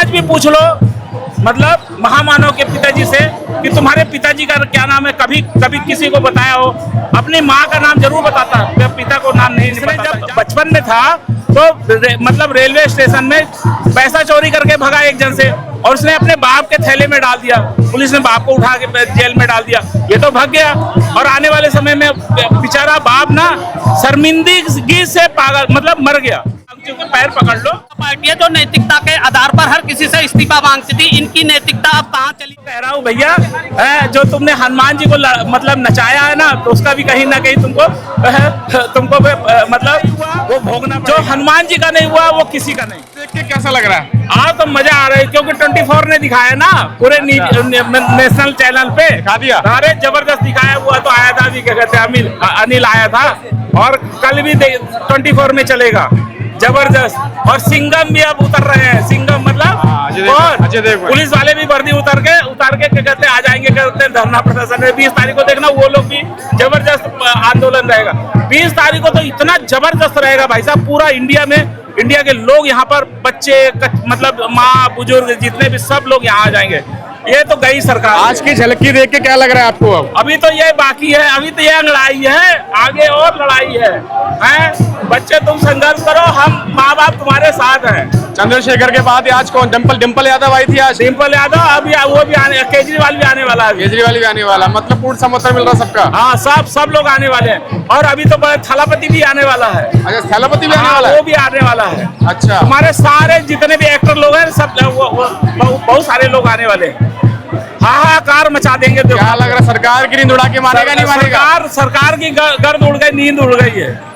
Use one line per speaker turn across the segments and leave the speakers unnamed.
आज भी पूछ लो मतलब महामानव के पिताजी से कि तुम्हारे पिताजी का क्या नाम है, कभी कभी किसी को बताया हो? अपनी माँ का नाम जरूर बताता, पिता को नाम नहीं बताता। जब बचपन में था तो मतलब रेलवे स्टेशन में पैसा चोरी करके भगा एक जन से, और उसने अपने बाप के थैले में डाल दिया। पुलिस ने बाप को उठा के जेल में डाल दिया, ये तो भाग गया। और आने वाले समय में बेचारा बाप ना शर्मिंदगी से पागल मतलब मर गया। क्योंकि पैर पकड़ लो,
पार्टियां जो नैतिकता के आधार पर हर किसी से इस्तीफा मांगती थी, इनकी नैतिकता अब कहाँ चली?
कह रहा हूँ भैया, जो तुमने हनुमान जी को मतलब नचाया है ना, तो उसका भी कहीं ना कहीं तुमको मतलब वो भोगना। जो हनुमान जी का नहीं हुआ वो किसी का नहीं।
देख के कैसा लग रहा है?
आज तो मजा आ रहा है क्योंकि 24 ने दिखाया ना पूरे नेशनल चैनल पे
दिखा दिया।
अरे जबरदस्त दिखाया हुआ। तो आया था भी, क्या कहते हैं, अनिल आया था, और कल भी 24 में चलेगा जबरदस्त। और सिंघम भी अब उतर रहे हैं। सिंघम मतलब पुलिस वाले भी वर्दी उतार के क्या कहते हैं आ जाएंगे, कहते हैं धरना प्रदर्शन में। 20 तारीख को देखना, वो लोग भी जबरदस्त आंदोलन रहेगा। 20 तारीख को तो इतना जबरदस्त रहेगा भाई साहब, पूरा इंडिया के लोग यहाँ पर, बच्चे मतलब माँ बुजुर्ग जितने भी सब लोग यहाँ आ जाएंगे। ये तो गई सरकार।
आज की झलकी देख के क्या लग रहा है आपको?
अभी तो ये बाकी है, अभी तो ये लड़ाई है, आगे और लड़ाई है। बच्चे तुम संघर्ष करो, हम माँ बाप तुम्हारे साथ हैं।
चंद्रशेखर के बाद आज कौन? डिंपल यादव आई थी आज।
डिंपल यादव अभी वो भी आने, केजरीवाल भी आने वाला है।
केजरीवाल भी आने वाला, मतलब पूर्ण समर्थन मिल रहा सबका।
हाँ, सब लोग आने वाले हैं। और अभी तो थलापति भी आने वाला है।
अच्छा, थलापति भी आने वाला है?
वो भी आने वाला है।
अच्छा,
हमारे सारे जितने भी एक्टर लोग हैं सब बहुत सारे लोग आने वाले हैं। हाहाकार मचा देंगे।
क्या लग रहा है, सरकार की नींद उड़ा के मारेगा नहीं मारेगा?
सरकार की गर्द उड़ गई, नींद उड़ गई है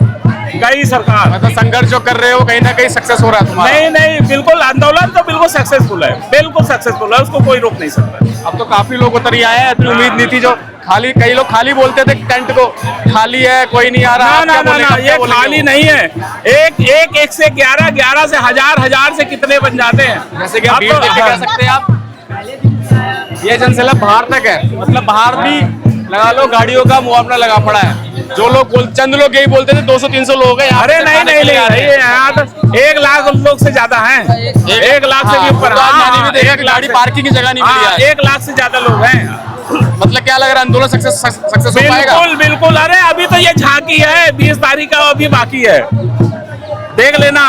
गई सरकार।
मतलब संघर्ष जो कर रहे हो कहीं ना कहीं सक्सेस हो रहा है तुम्हारा?
नहीं, बिल्कुल आंदोलन तो बिल्कुल सक्सेसफुल है, बिल्कुल सक्सेसफुल है, उसको कोई रोक नहीं सकता।
अब तो काफी लोग उतर आए हैं, इतनी उम्मीद नहीं थी। जो खाली, कई लोग खाली बोलते थे टेंट को, खाली है कोई नहीं आ रहा।
ना, ये खाली नहीं है। एक से 11 से हजार से कितने बन जाते हैं।
जैसे कि आप भीड़ देख के कह सकते हैं आप, ये जनसैलाब बाहर तक है, मतलब बाहर भी लगा लो गाड़ियों का मुआवजा लगा पड़ा है। जो लोग चंद लोग यही बोलते थे 200-300 लोग हैं।
अरे नहीं, यहाँ तो 1 लाख लोग से ज्यादा हैं। 1 लाख से भी ऊपर।
एक गाड़ी पार्किंग की जगह नहीं मिली है।
1 लाख से ज्यादा लोग हैं।
मतलब क्या लग रहा है, आंदोलन सक्सेस हो पाएगा?
बिल्कुल। अरे अभी तो ये झांकी है, 20 तारीख का अभी बाकी है, देख लेना।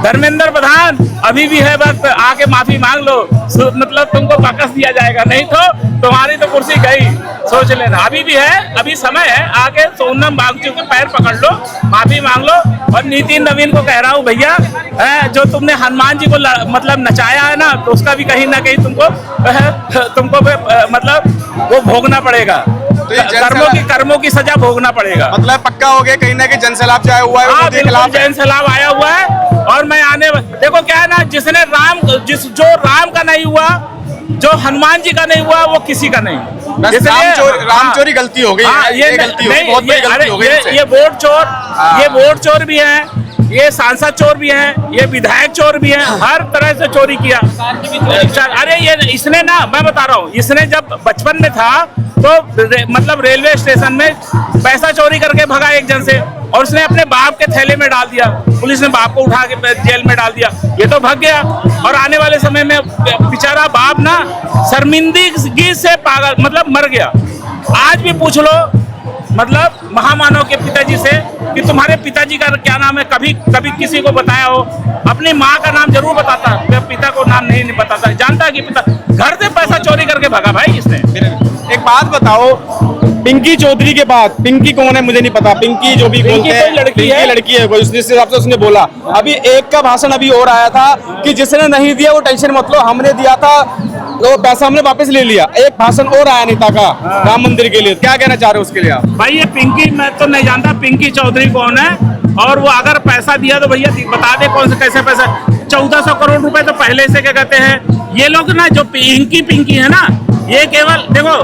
धर्मेंद्र प्रधान अभी भी है वक्त, आके माफी मांग लो, मतलब तुमको वापस दिया जाएगा, नहीं तो तुम्हारी तो कुर्सी गई, सोच लेना। अभी भी है, अभी समय है, आके सोनम बागची के पैर पकड़ लो, माफी मांग लो। और नितिन नवीन को कह रहा हूँ भैया, जो तुमने हनुमान जी को मतलब नचाया है ना, तो उसका भी कहीं ना कहीं तुमको मतलब वो भोगना पड़ेगा। कर्मों की सजा भोगना पड़ेगा।
मतलब पक्का हो गया कहीं ना कहीं जनसैलाब जो आया हुआ है,
जनसैलाब आया हुआ है। और मैं देखो क्या है ना, जो राम का नहीं हुआ, जो हनुमान जी का नहीं हुआ, वो किसी का नहीं।
राम चोरी गलती हो गई।
ये
गलती हो गई, बहुत बड़ी गलती हो गई।
ये वोट चोर भी है, ये सांसद चोर भी हैं, ये विधायक चोर भी हैं, हर तरह से चोरी किया। अरे ये इसने ना, मैं बता रहा हूँ, इसने जब बचपन में था तो मतलब रेलवे स्टेशन में पैसा चोरी करके भगा एक जन से, और उसने अपने बाप के थैले में डाल दिया। पुलिस ने बाप को उठा के जेल में डाल दिया, ये तो भाग गया। और आने वाले समय में बेचारा बाप ना शर्मिंदगी से पागल मतलब मर गया। आज भी पूछ लो मतलब महामानव के पिताजी से कि तुम्हारे पिताजी का क्या नाम है, कभी किसी को बताया हो? अपनी माँ का नाम जरूर बताता, पिता को नाम नहीं बताता। जानता है कि पिता घर से पैसा चोरी करके भगा भाई इसने।
एक बात बताओ, पिंकी चौधरी के बाद, पिंकी कौन है मुझे नहीं पता, पिंकी जो भी बोलते हैं, लड़की है कोई, उस हिसाब से उसने बोला। अभी एक का भाषण अभी और आया था कि जिसने नहीं दिया वो टेंशन मत लो, हमने दिया था तो पैसा हमने वापस ले लिया। एक भाषण और आया नेता का राम मंदिर के लिए, क्या कहना चाह रहे हो उसके लिए आप?
भाई ये पिंकी, मैं तो नहीं जानता पिंकी चौधरी कौन है, और वो अगर पैसा दिया तो भैया बता दे कौन से कैसे पैसा। 1400 करोड़ रुपए तो पहले से क्या कहते हैं ये लोग ना, जो पिंकी है ना, ये केवल देखो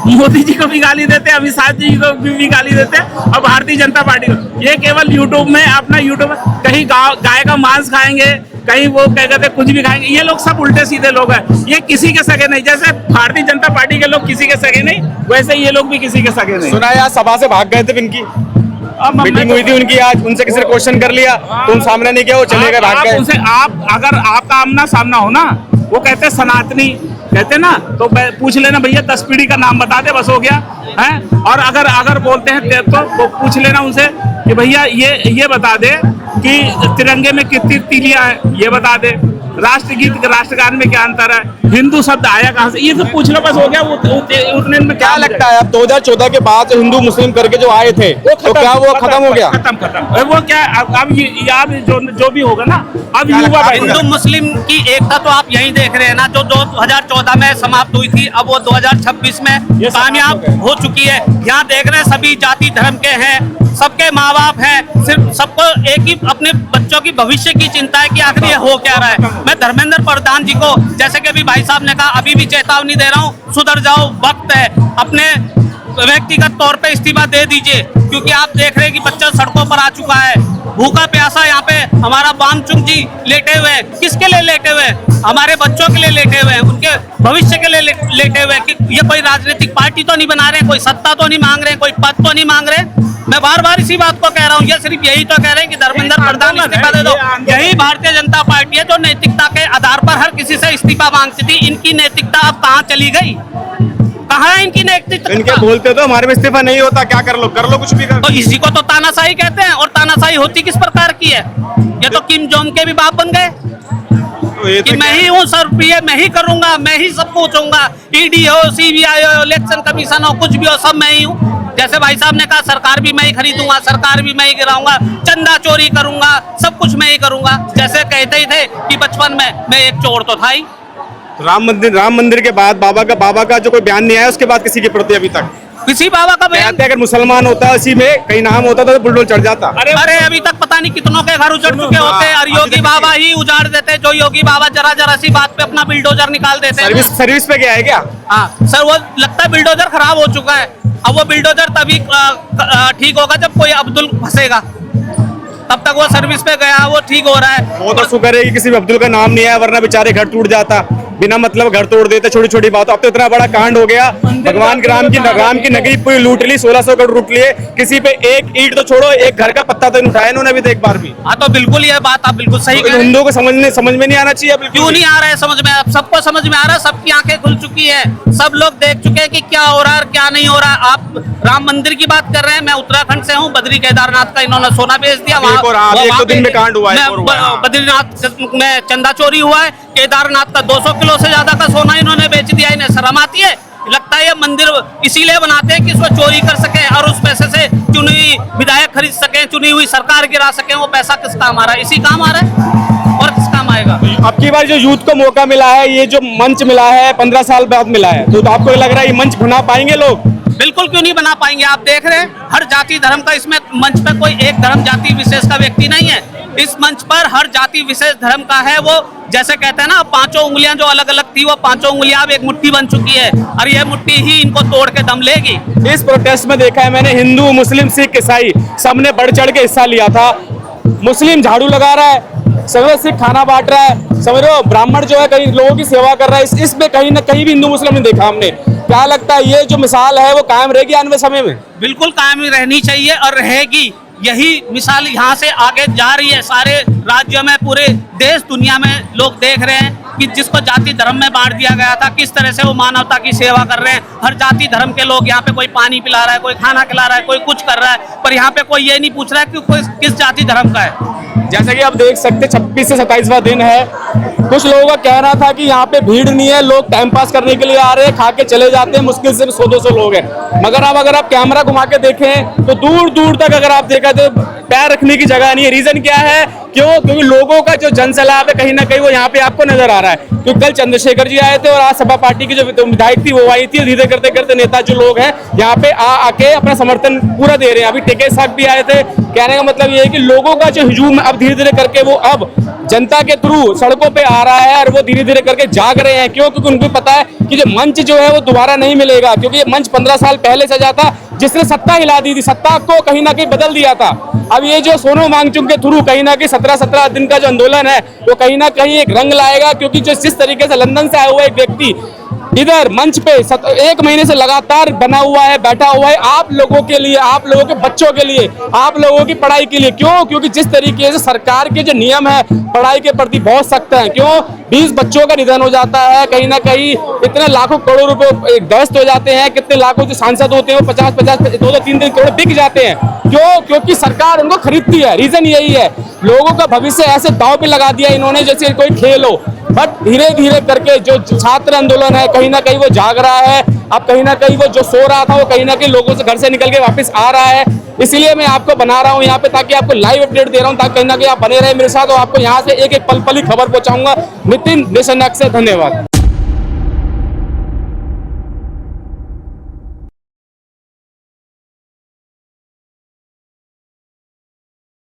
मोदी जी को भी गाली देते हैं, अमित शाह जी को भी गाली देते हैं, और भारतीय जनता पार्टी को। ये केवल यूट्यूब में अपना कहीं गाय का मांस खाएंगे, कहीं वो क्या कहते हैं कुछ भी खाएंगे। ये लोग सब उल्टे सीधे लोग हैं, ये किसी के सगे नहीं। जैसे भारतीय जनता पार्टी के लोग किसी के सगे नहीं, वैसे ये लोग भी किसी के सगे नहीं।
सुना यार सभा से भाग गए थे पिंकी। मीटिंग हुई थी उनकी आज, उनसे किसी ने क्वेश्चन कर लिया, तुम सामने नहीं किया, वो चले गए, भाग गए।
उनसे आप अगर आपका आमना सामना हो ना, वो कहते हैं सनातनी कहते ना, तो पूछ लेना भैया 10 पीढ़ी का नाम बता दे, बस हो गया है। और अगर बोलते हैं तो पूछ लेना उनसे कि भैया ये बता दे कि तिरंगे में कितनी तीलियां हैं, ये बता दे, राष्ट्रगीत राष्ट्रगान में क्या अंतर है, हिंदू शब्द आया कहाँ से, ये सब पूछ लो, बस हो गया। उतने में
क्या लगता है अब 2014 के बाद हिंदू मुस्लिम करके जो आए थे, तो क्या वो खत्म हो गया?
खत्म। वो क्या अब जो भी होगा ना, अब युवा
हिंदू मुस्लिम की एकता तो आप यही देख रहे हैं ना, जो 2014 में समाप्त हुई थी, अब वो 2026 में कामयाब हो चुकी है। यहाँ देख रहे हैं सभी जाति धर्म के हैं, सबके माँ बाप हैं, सिर्फ सबको एक ही अपने बच्चों की भविष्य की चिंता है कि आखिर ये हो क्या रहा है। मैं धर्मेंद्र प्रधान जी को, जैसे कि अभी भाई साहब ने कहा, अभी भी चेतावनी दे रहा हूँ, सुधर जाओ, वक्त है, अपने व्यक्तिगत तौर पे इस्तीफा दे दीजिए, क्योंकि आप देख रहे हैं कि बच्चा सड़कों पर आ चुका है, भूखा प्यासा। यहाँ पे हमारा वामचुंग जी लेटे हुए हैं, किसके लिए लेटे हुए हैं? हमारे बच्चों के लिए लेटे हुए हैं, उनके भविष्य के लिए लेटे हुए हैं। कि ये कोई राजनीतिक पार्टी तो नहीं बना रहे, कोई सत्ता तो नहीं मांग रहे, कोई पद तो नहीं मांग रहे। मैं बार बार इसी बात को कह रहा हूँ, ये सिर्फ यही तो कह रहे हैं कि धर्मेंद्र प्रधान इस्तीफा दे दो। यही भारतीय जनता पार्टी है जो नैतिकता के आधार पर हर किसी से इस्तीफा मांगती थी। इनकी नैतिकता अब कहाँ चली गई? कहाँ है इनकी नैतिकता?
इनके बोलते तो हमारे में इस्तीफा नहीं होता, क्या कर लो कुछ भी कर।
तो इसी को तो तानाशाही कहते हैं, और तानाशाही होती किस प्रकार की है? ये तो किम जोंग के भी बाप बन गए कि मैं ही हूँ सर्वप्रिय, मैं ही करूंगा, मैं ही सब कुछ होऊंगा, ईडी हो, सीबीआई हो, इलेक्शन कमीशन हो, कुछ भी हो, सब मैं ही हूँ। जैसे भाई साहब ने कहा, सरकार भी मैं ही खरीदूंगा, सरकार भी मैं ही गिराऊंगा, चंदा चोरी करूंगा, सब कुछ मैं ही करूंगा। जैसे कहते ही थे कि बचपन में मैं एक चोर तो था ही।
राम मंदिर के बाद बाबा का जो कोई बयान नहीं आया, उसके बाद किसी के प्रति अभी तक
किसी बाबा का बयान?
अगर मुसलमान होता, इसी में कहीं नाम होता तो बुलडोल चढ़ जाता।
अरे अभी तक पता नहीं कितनों के घर उजड़ चुके होते, और योगी बाबा ही उजाड़ देते। जो योगी बाबा जरा सी बात पे अपना बिल्डोजर निकाल देते।
सर्विस पे गया है क्या?
हाँ सर, वो लगता है बिल्डोजर खराब हो चुका है। अब वो बिल्डोजर तभी ठीक होगा जब कोई अब्दुल फंसेगा, तब तक वो सर्विस पे गया, वो ठीक हो रहा है।
वो तो शुक्र है कि किसी अब्दुल का नाम नहीं आया, वरना बेचारे घर टूट जाता, बिना मतलब घर तोड़ देते, छोटी छोटी बात। अब तो इतना बड़ा कांड हो गया, भगवान राम की नगरी पूरी लूट ली, 1600 करोड़ लूट लिए, किसी पे एक ईंट तो छोड़ो, एक घर का पत्ता तो नहीं उठाया इन्होंने अभी तक एक बार भी।
हाँ तो बिल्कुल ये बात आप बिल्कुल सही कह रहे हैं।
हिंदुओं को समझ में नहीं आना चाहिए।
क्यों नहीं आ रहा है समझ में? अब सबको समझ में आ रहा है, सबकी आंखें खुल चुकी है, सब लोग देख चुके हैं कि क्या हो रहा है और क्या नहीं हो रहा है। आप राम मंदिर की बात कर रहे हैं, मैं उत्तराखंड से हूँ, बद्री केदारनाथ का इन्होंने सोना बेच दिया। बद्रीनाथ में चंदा चोरी हुआ है, केदारनाथ का 200 किलो से ज्यादा का सोना इन्होंने बेच दिया। इन्हें शर्म आती है? लगता है ये मंदिर इसीलिए बनाते हैं कि इसको चोरी कर सके और उस पैसे से चुनी हुई विधायक खरीद सके, चुनी हुई सरकार गिरा सके। वो पैसा किस काम आ रहा है? इसी काम आ रहा है, और किस काम आएगा?
अब की बार जो यूथ को मौका मिला है, ये जो मंच मिला है 15 साल बाद मिला है, तो आपको लग रहा है ये मंच बना पाएंगे लोग?
बिल्कुल क्यों नहीं बना पाएंगे। आप देख रहे हैं हर जाति धर्म का, इसमें मंच पर कोई एक धर्म जाति विशेष का व्यक्ति नहीं है। इस मंच पर हर जाति विशेष धर्म का है। वो जैसे कहते हैं ना, पांचों उंगलियां जो अलग अलग थी, वो पांचों उंगलियां अब एक मुट्ठी बन चुकी है, और ये मुट्ठी ही इनको तोड़ के दम लेगी।
इस प्रोटेस्ट में देखा है मैंने, हिंदू मुस्लिम सिख ईसाई सबने बढ़ चढ़ के हिस्सा लिया था। मुस्लिम झाड़ू लगा रहा है, समझो सिख खाना बांट रहा है, समझो ब्राह्मण जो है कई लोगों की सेवा कर रहा है। इसमें कहीं ना कहीं भी हिंदू मुस्लिम नहीं देखा हमने। क्या लगता है ये जो मिसाल है वो कायम रहेगी आने वाले समय में?
बिल्कुल कायम रहनी चाहिए और रहेगी। यही मिसाल यहाँ से आगे जा रही है। सारे राज्यों में, पूरे देश दुनिया में लोग देख रहे हैं कि जिसको जाति धर्म में बांट दिया गया था, किस तरह से वो मानवता की सेवा कर रहे हैं। हर जाति धर्म के लोग यहाँ पे, कोई पानी पिला रहा है, कोई खाना खिला रहा है, कोई कुछ कर रहा है, पर यहाँ पे कोई ये नहीं पूछ रहा है कि कोई किस जाति धर्म का है।
जैसा कि आप देख सकते 26 से 27वां दिन है। कुछ लोगों का कहना था कि यहाँ पे भीड़ नहीं है, लोग टाइम पास करने के लिए आ रहे हैं, खा के चले जाते हैं, मुश्किल से 100-200 लोग हैं। मगर अब अगर आप कैमरा घुमा के देखें तो दूर दूर तक अगर आप देखा तो पैर रखने की जगह नहीं है। रीजन क्या है? क्योंकि लोगों का जो जनसैलाब है कहीं ना कहीं वो यहाँ पे आपको नजर आ रहा है। क्योंकि कल चंद्रशेखर जी आए थे और आज सपा पार्टी की जो विधायक थी वो आई थी। धीरे करते करते नेता जो लोग हैं यहाँ पे आके अपना समर्थन पूरा दे रहे हैं। अभी टिके साहब भी आए थे। कहने का मतलब ये है कि लोगों का जो हुजूम अब धीरे धीरे करके वो अब जनता के थ्रू सड़कों पे आ रहा है, और वो धीरे धीरे करके जाग रहे हैं। क्यों? क्योंकि उनको पता है कि जो मंच जो है वो दोबारा नहीं मिलेगा। क्योंकि ये मंच 15 साल पहले सजा था, जिसने सत्ता हिला दी थी, सत्ता को कहीं ना कहीं बदल दिया था। अब ये जो सोनू वांगचुक के थ्रू कहीं ना कहीं 17 दिन का जो आंदोलन है वो कहीं ना कहीं एक रंग लाएगा। क्योंकि जो जिस तरीके से लंदन से आया हुआ एक व्यक्ति इधर मंच पे 1 महीने से लगातार बना हुआ है, बैठा हुआ है आप लोगों के लिए, आप लोगों के बच्चों के लिए, आप लोगों की पढ़ाई के लिए। क्यों? क्योंकि जिस तरीके से सरकार के जो नियम है पढ़ाई के प्रति बहुत सख्त है। क्यों? 20 बच्चों का निधन हो जाता है, कहीं ना कहीं इतने लाखों करोड़ रुपए ध्वस्त हो जाते हैं, कितने लाखों जो सांसद होते हैं वो 50-50, 2-3 करोड़ बिक जाते हैं। क्यों? क्योंकि सरकार उनको खरीदती है। रीजन यही है, लोगों का भविष्य ऐसे दांव पे लगा दिया इन्होंने जैसे कोई खेल हो। बट धीरे धीरे करके जो छात्र आंदोलन है कहीं ना कहीं वो जाग रहा है। अब कहीं ना कहीं वो जो सो रहा था वो कहीं ना कहीं लोगों से घर से निकल के वापस आ रहा है। इसलिए मैं आपको बना रहा हूं यहाँ पे, ताकि आपको लाइव अपडेट दे रहा हूं, ताकि कहीं ना कहीं आप बने रहे मेरे साथ और आपको यहाँ से एक एक पल पल की खबर पहुंचाऊंगा। नितिन, नेशन नेक्स्ट से धन्यवाद।